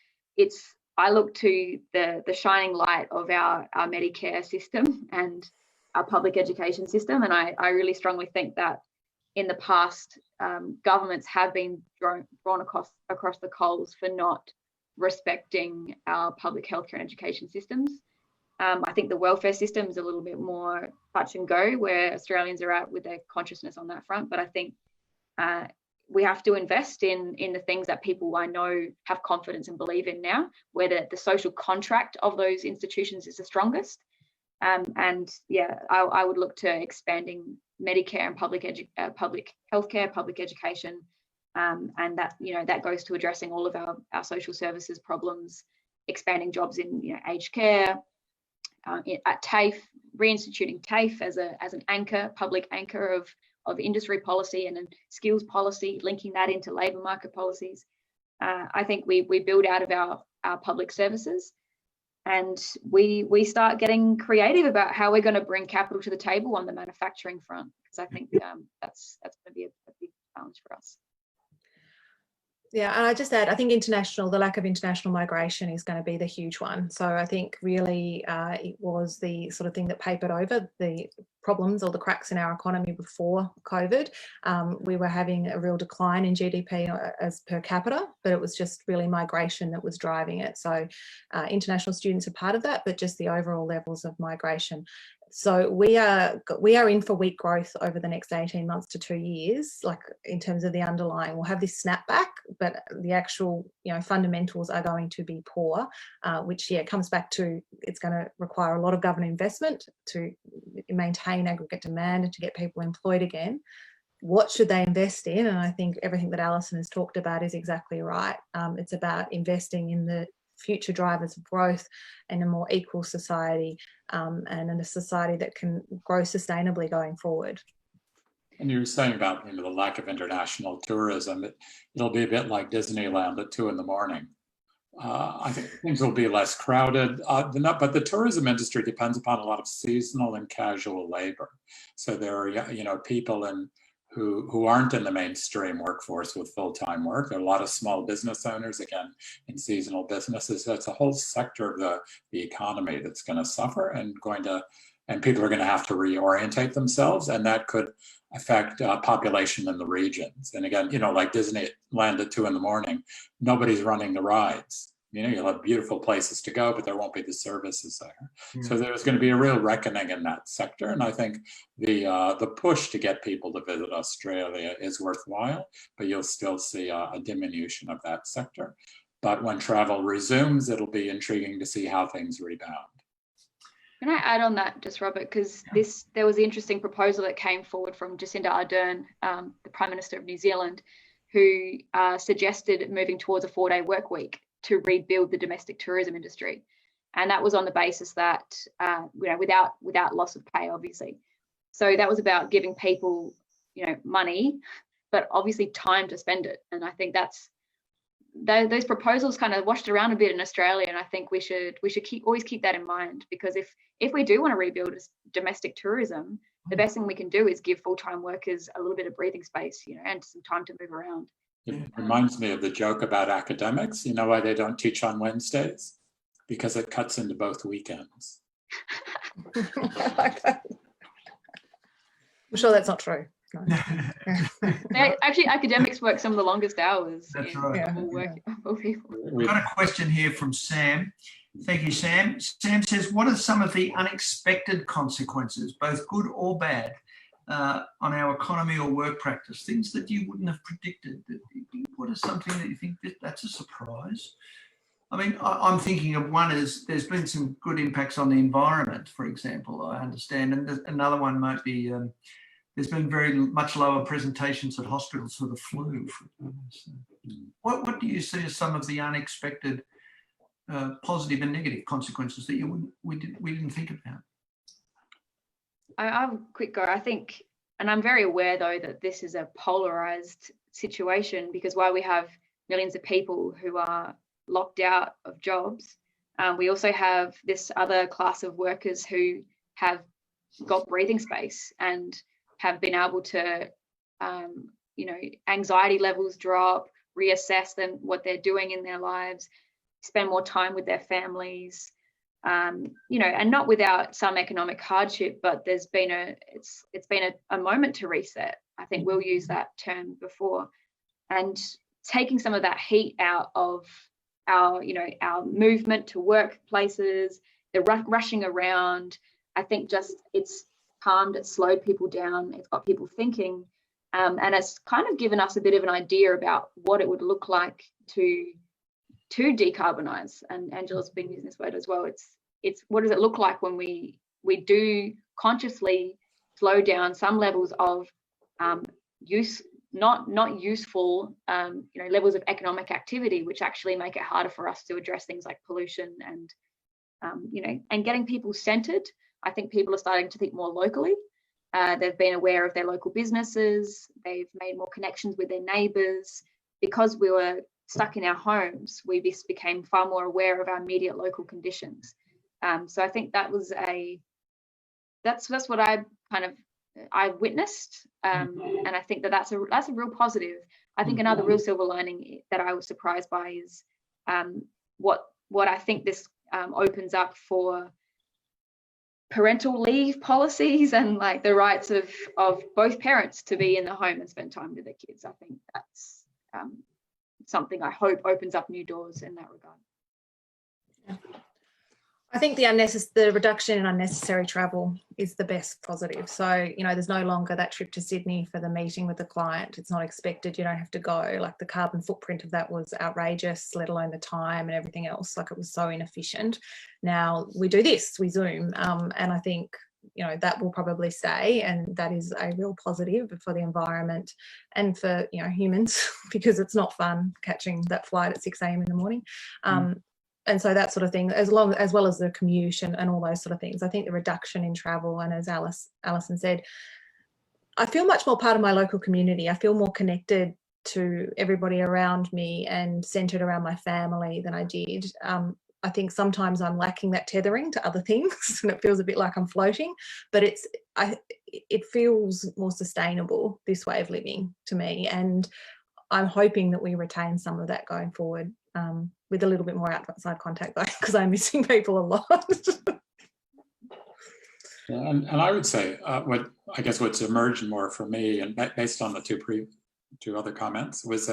I look to the shining light of our Medicare system and our public education system, and I really strongly think that in the past, governments have been drawn across the coals for not respecting our public healthcare and education systems. I think the welfare system is a little bit more touch and go, where Australians are at with their consciousness on that front. But I think we have to invest in the things that people I know have confidence and believe in now, where the social contract of those institutions is the strongest. I would look to expanding Medicare and public healthcare, public education, and that goes to addressing all of our social services problems, expanding jobs in aged care. At TAFE, reinstituting TAFE as an anchor, public anchor of industry policy and skills policy, linking that into labour market policies. I think we build out of our public services, and we start getting creative about how we're going to bring capital to the table on the manufacturing front, because I think that's going to be a big challenge for us. Yeah, and I just add, I think the lack of international migration is going to be the huge one. So I think really it was the sort of thing that papered over the problems or the cracks in our economy before COVID. We were having a real decline in GDP as per capita, but it was just really migration that was driving it. So international students are part of that, but just the overall levels of migration. So we are in for weak growth over the next 18 months to 2 years, like in terms of the underlying. We'll have this snapback, but the actual fundamentals are going to be poor, which comes back to it's going to require a lot of government investment to maintain aggregate demand and to get people employed again. What should they invest in? And I think everything that Alison has talked about is exactly right. It's about investing in the future drivers of growth and a more equal society, and in a society that can grow sustainably going forward. And you were saying about the lack of international tourism. It'll be a bit like Disneyland at 2 in.the morning. I think things will be less crowded, but the tourism industry depends upon a lot of seasonal and casual labor. So there are people who aren't in the mainstream workforce with full-time work. There are a lot of small business owners, again, in seasonal businesses. So it's a whole sector of the economy that's going to suffer and people are going to have to reorientate themselves, and that could affect population in the regions. And again, like Disneyland at 2 in.the morning, nobody's running the rides. You'll have beautiful places to go, but there won't be the services there. Yeah. So there's going to be a real reckoning in that sector. And I think the push to get people to visit Australia is worthwhile, but you'll still see a diminution of that sector. But when travel resumes, it'll be intriguing to see how things rebound. Can I add on that, just Robert, because there was the interesting proposal that came forward from Jacinda Ardern, the Prime Minister of New Zealand, who suggested moving towards a 4-day work week to rebuild the domestic tourism industry. And that was on the basis that, without loss of pay, obviously. So that was about giving people, money, but obviously time to spend it. And I think those proposals kind of washed around a bit in Australia. And I think we should always keep that in mind, because if we do want to rebuild domestic tourism, the best thing we can do is give full-time workers a little bit of breathing space, and some time to move around. It reminds me of the joke about academics. You know why they don't teach on Wednesdays? Because it cuts into both weekends. I like that. I'm sure that's not true. No. Actually, academics work some of the longest hours. That's right. People. We've got a question here from Sam. Thank you, Sam. Sam says, what are some of the unexpected consequences, both good or bad, on our economy or work practice, things that you wouldn't have predicted? What is something that you think that's a surprise? I mean, I'm thinking of one is there's been some good impacts on the environment, for example, I understand. And another one might be there's been very much lower presentations at hospitals for the flu. So what do you see as some of the unexpected positive and negative consequences that we didn't think about? I have a quick go. I think, and I'm very aware though that this is a polarized situation, because while we have millions of people who are locked out of jobs, we also have this other class of workers who have got breathing space and have been able to, anxiety levels drop, reassess what they're doing in their lives, spend more time with their families. And not without some economic hardship, but it's been a moment to reset. I think we'll use that term before, and taking some of that heat out of our movement to workplaces, the rushing around. I think it's calmed, it's slowed people down, it's got people thinking, and it's kind of given us a bit of an idea about what it would look like to decarbonize. And Angela's been using this word as well. It's what does it look like when we do consciously slow down some levels of not useful levels of economic activity, which actually make it harder for us to address things like pollution and and getting people centered I think people are starting to think more locally. They've been aware of their local businesses. They've made more connections with their neighbours. Because we were stuck in our homes, we just became far more aware of our immediate local conditions. So I think that was that's what I witnessed, and I think that's a real positive. I think another real silver lining that I was surprised by is what I think this opens up for parental leave policies and like the rights of both parents to be in the home and spend time with their kids. I think that's something I hope opens up new doors in that regard. I think the reduction in unnecessary travel is the best positive. So, you know, there's no longer that trip to Sydney for the meeting with the client. It's not expected. You don't have to go. Like the carbon footprint of that was outrageous, let alone the time and everything else. Like it was so inefficient. Now we do this, we Zoom. And I think, you know, that will probably stay, and that is a real positive for the environment and for, you know, humans, because it's not fun catching that flight at 6 a.m. in the morning. And so that sort of thing, as well as the commute and all those sort of things. I think the reduction in travel, and as Alison said, I feel much more part of my local community. I feel more connected to everybody around me and centred around my family than I did. I think sometimes I'm lacking that tethering to other things, and it feels a bit like I'm floating, but it feels more sustainable, this way of living, to me. And I'm hoping that we retain some of that going forward, with a little bit more outside contact, though, because I'm missing people a lot. And I would say what's emerged more for me, and based on the two other comments, is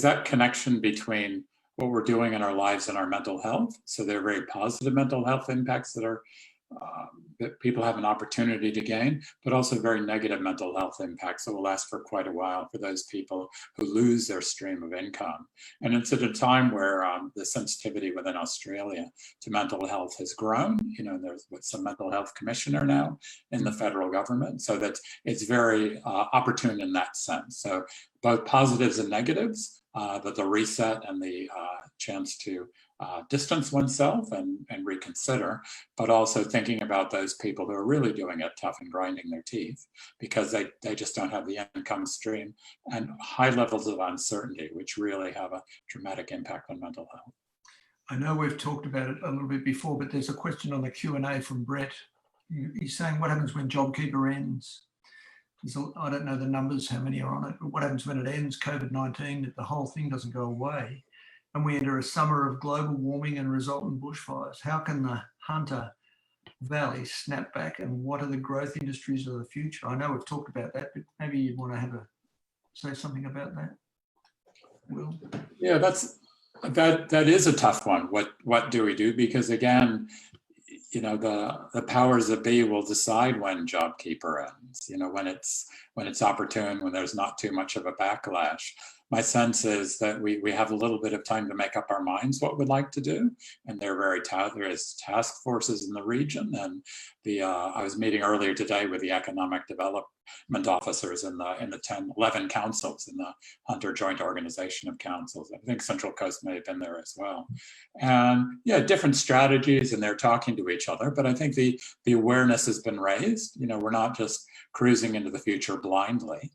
that connection between what we're doing in our lives and our mental health. So there are very positive mental health impacts that people have an opportunity to gain, but also very negative mental health impacts that will last for quite a while for those people who lose their stream of income. And it's at a time where the sensitivity within Australia to mental health has grown. You know, there's some mental health commissioner now in the federal government, so that it's very opportune in that sense. So both positives and negatives, that the reset and the chance to distance oneself and reconsider, but also thinking about those people who are really doing it tough and grinding their teeth because they just don't have the income stream, and high levels of uncertainty, which really have a dramatic impact on mental health. I know we've talked about it a little bit before, but there's a question on the Q&A from Brett. He's saying, what happens when JobKeeper ends? I don't know the numbers, how many are on it, but what happens when it ends, COVID-19, that the whole thing doesn't go away, and we enter a summer of global warming and resultant bushfires? How can the Hunter Valley snap back, and what are the growth industries of the future? I know we've talked about that, but maybe you want to say something about that, Will? Yeah, that is a tough one. What do we do? Because again, you know, the powers that be will decide when JobKeeper ends, you know, when it's opportune, when there's not too much of a backlash. My sense is that we have a little bit of time to make up our minds what we'd like to do. And there is task forces in the region. And I was meeting earlier today with the economic development officers in the 11 councils in the Hunter Joint Organization of Councils. I think Central Coast may have been there as well. And yeah, different strategies, and they're talking to each other. But I think the awareness has been raised. You know, we're not just cruising into the future blindly.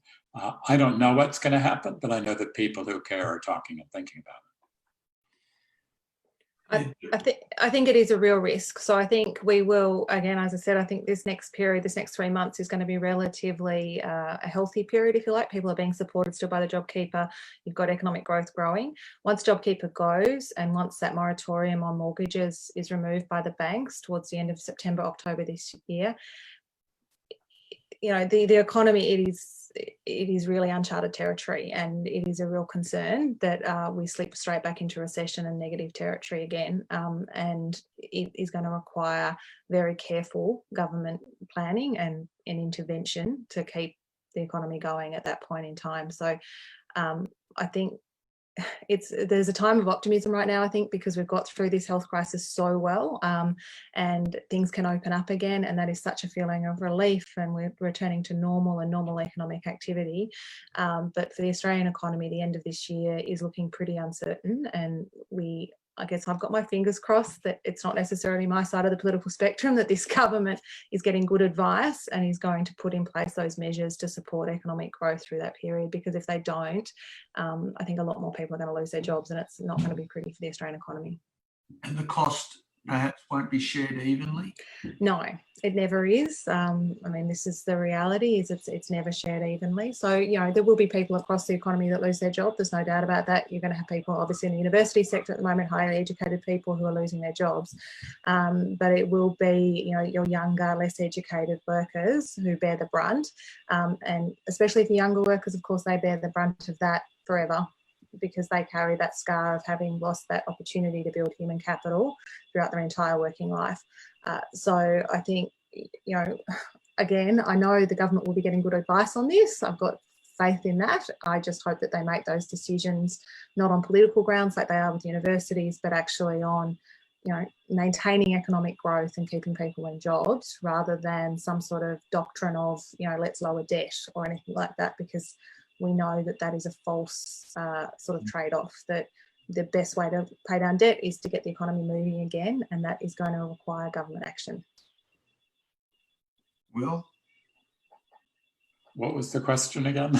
I don't know what's going to happen, but I know that people who care are talking and thinking about it. I think it is a real risk. So I think we will, again, as I said, I think this next 3 months is going to be relatively a healthy period, if you like. People are being supported still by the JobKeeper. You've got economic growth growing. Once JobKeeper goes, and once that moratorium on mortgages is removed by the banks towards the end of September, October this year, you know, the economy, it is really uncharted territory, and it is a real concern that we slip straight back into recession and negative territory again, and it is going to require very careful government planning and intervention to keep the economy going at that point in time. So I think there's a time of optimism right now, I think, because we've got through this health crisis so well, and things can open up again, and that is such a feeling of relief, and we're returning to normal economic activity. But for the Australian economy, the end of this year is looking pretty uncertain, and we I guess I've got my fingers crossed that it's not necessarily my side of the political spectrum, that this government is getting good advice and is going to put in place those measures to support economic growth through that period, because if they don't, I think a lot more people are going to lose their jobs, and it's not going to be pretty for the Australian economy. And the cost perhaps won't be shared evenly? No, it never is. I mean, this is the reality, is it's never shared evenly. So, you know, there will be people across the economy that lose their job. There's no doubt about that. You're going to have people, obviously, in the university sector at the moment, highly educated people who are losing their jobs. But it will be, you know, your younger, less educated workers who bear the brunt. And especially for younger workers, of course, they bear the brunt of that forever, because they carry that scar of having lost that opportunity to build human capital throughout their entire working life. So I think, you know, again, I know the government will be getting good advice on this. I've got faith in that. I just hope that they make those decisions not on political grounds like they are with universities, but actually on, you know, maintaining economic growth and keeping people in jobs, rather than some sort of doctrine of, you know, let's lower debt or anything like that, because we know that that is a false sort of trade-off, that the best way to pay down debt is to get the economy moving again, and that is going to require government action. Will? What was the question again?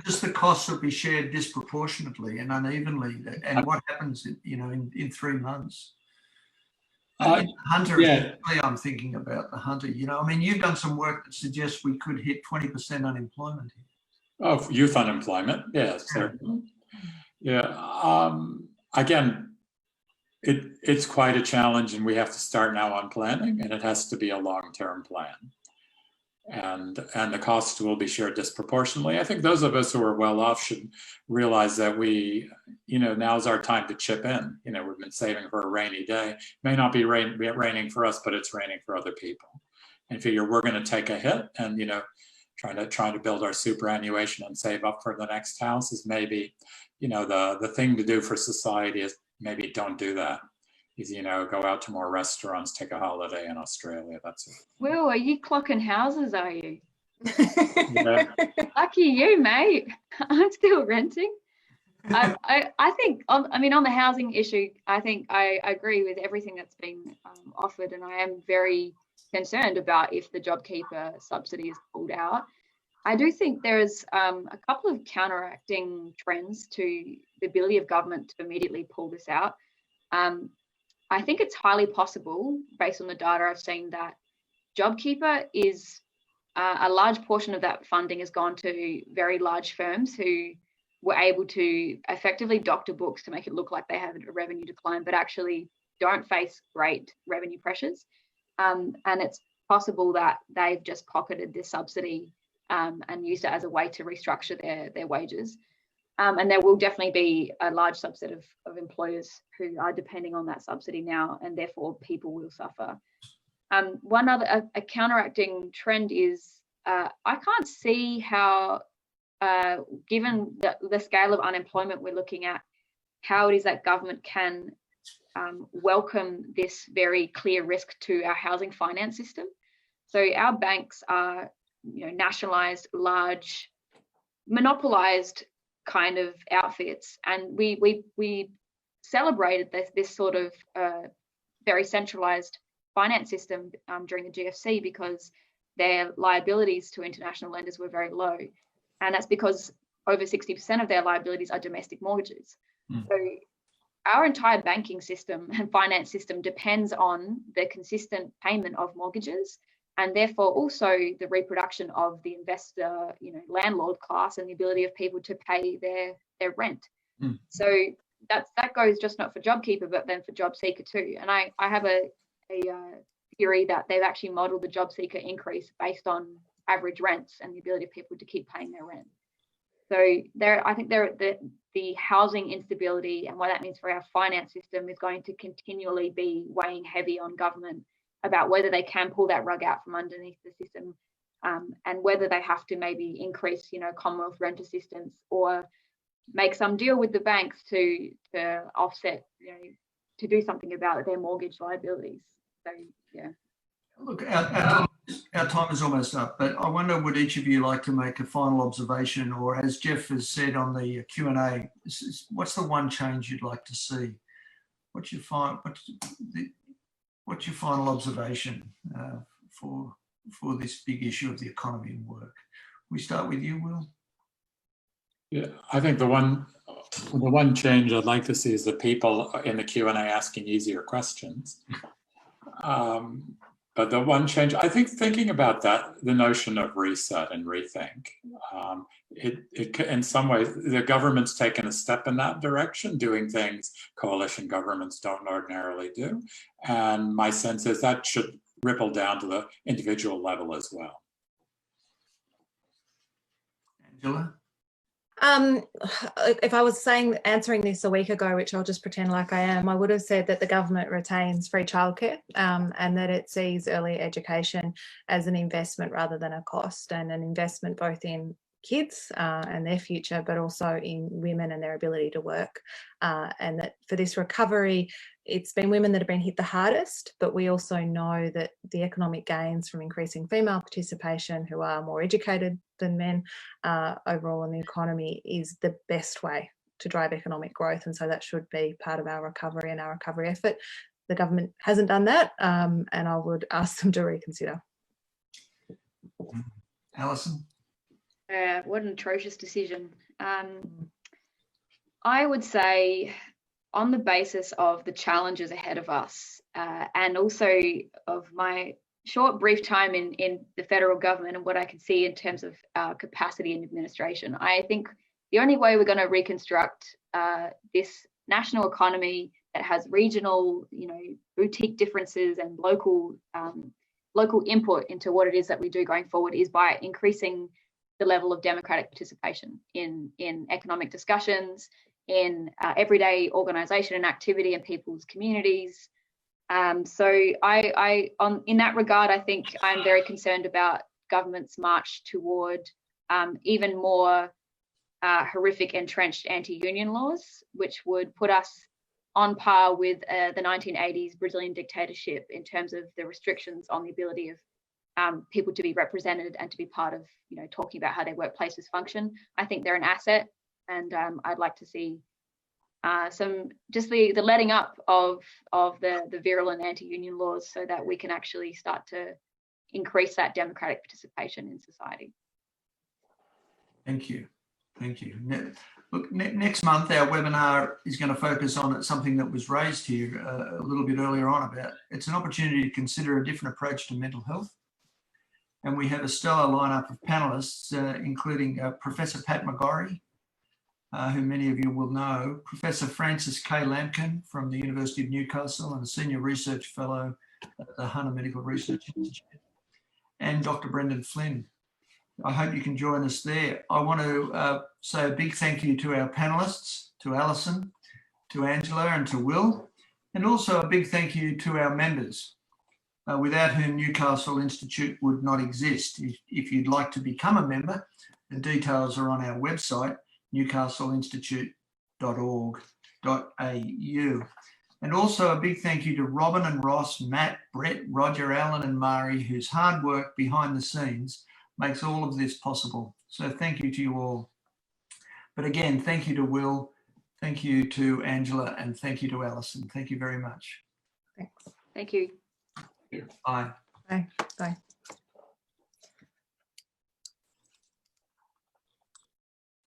Just the costs will be shared disproportionately and unevenly, and what happens, you know, in 3 months? Hunter, yeah. I'm thinking about the Hunter. You know, I mean, you've done some work that suggests we could hit 20% unemployment here. Oh, youth unemployment, yes, certainly. Yeah, again, it's quite a challenge, and we have to start now on planning, and it has to be a long-term plan. And the costs will be shared disproportionately. I think those of us who are well off should realize that we, you know, now's our time to chip in. You know, we've been saving for a rainy day. It may not be raining for us, but it's raining for other people. And figure we're going to take a hit, and, you know, trying to build our superannuation and save up for the next house is maybe, you know, the thing to do for society is maybe don't do that. Is, you know, go out to more restaurants, take a holiday in Australia. That's it. Will, are you clocking houses, are you? Yeah. Lucky you, mate. I'm still renting. I think, I mean, on the housing issue, I think I agree with everything that's been offered, and I am very concerned about if the JobKeeper subsidy is pulled out. I do think there's a couple of counteracting trends to the ability of government to immediately pull this out. I think it's highly possible, based on the data I've seen, that JobKeeper is a large portion of that funding has gone to very large firms who were able to effectively doctor books to make it look like they have a revenue decline, but actually don't face great revenue pressures. And it's possible that they've just pocketed this subsidy and used it as a way to restructure their wages. And there will definitely be a large subset of employers who are depending on that subsidy now, and therefore people will suffer. One other a counteracting trend is I can't see how, given the scale of unemployment we're looking at, how it is that government can welcome this very clear risk to our housing finance system. So our banks are, you know, nationalised, large, monopolised kind of outfits, and we celebrated this sort of very centralised finance system during the GFC because their liabilities to international lenders were very low, and that's because over 60% of their liabilities are domestic mortgages. So our entire banking system and finance system depends on the consistent payment of mortgages, and therefore also the reproduction of the investor, you know, landlord class, and the ability of people to pay their rent. So that goes just not for JobKeeper, but then for JobSeeker too. And I have a theory that they've actually modelled the JobSeeker increase based on average rents and the ability of people to keep paying their rent. So I think the housing instability and what that means for our finance system is going to continually be weighing heavy on government about whether they can pull that rug out from underneath the system, and whether they have to maybe increase, you know, Commonwealth rent assistance or make some deal with the banks to offset, you know, to do something about their mortgage liabilities. So yeah. Look, our time is almost up, but I wonder, would each of you like to make a final observation, or as Jeff has said on the Q&A, what's the one change you'd like to see what's your final observation for this big issue of the economy and work? We start with you, Will. Yeah, I think the one change I'd like to see is the people in the Q&A asking easier questions. But the one change, I think, thinking about that, the notion of reset and rethink, in some ways, the government's taken a step in that direction, doing things coalition governments don't ordinarily do. And my sense is that should ripple down to the individual level as well. Angela? If I was answering this a week ago, which I'll just pretend like I am, I would have said that the government retains free childcare and that it sees early education as an investment rather than a cost, and an investment both in kids and their future, but also in women and their ability to work. And that for this recovery, it's been women that have been hit the hardest, but we also know that the economic gains from increasing female participation, who are more educated than men overall in the economy, is the best way to drive economic growth. And so that should be part of our recovery and our recovery effort. The government hasn't done that, and I would ask them to reconsider. Alison? What an atrocious decision. I would say, on the basis of the challenges ahead of us, and also of my short, brief time in the federal government and what I can see in terms of capacity and administration, I think the only way we're going to reconstruct this national economy that has regional, boutique differences and local input into what it is that we do going forward is by increasing the level of democratic participation in economic discussions, in everyday organisation and activity in people's communities. So in that regard, I think I'm very concerned about government's march toward even more horrific entrenched anti-union laws, which would put us on par with the 1980s Brazilian dictatorship in terms of the restrictions on the ability of people to be represented and to be part of, talking about how their workplaces function. I think they're an asset, and I'd like to see the letting up of the virulent anti-union laws so that we can actually start to increase that democratic participation in society. Thank you. Thank you. Look, next month our webinar is going to focus on something that was raised here a little bit earlier on about it's an opportunity to consider a different approach to mental health. And we have a stellar lineup of panelists, including Professor Pat McGorry, who many of you will know, Professor Francis K. Lampkin from the University of Newcastle and a Senior Research Fellow at the Hunter Medical Research Institute, and Dr. Brendan Flynn. I hope you can join us there. I want to say a big thank you to our panelists, to Alison, to Angela and to Will, and also a big thank you to our members, without whom Newcastle Institute would not exist. If you'd like to become a member, the details are on our website, newcastleinstitute.org.au. And also a big thank you to Robin and Ross, Matt, Brett, Roger, Alan and Mari, whose hard work behind the scenes makes all of this possible. So thank you to you all. But again, thank you to Will, thank you to Angela, and thank you to Alison. Thank you very much. Thanks. Thank you. Bye. Bye. Bye.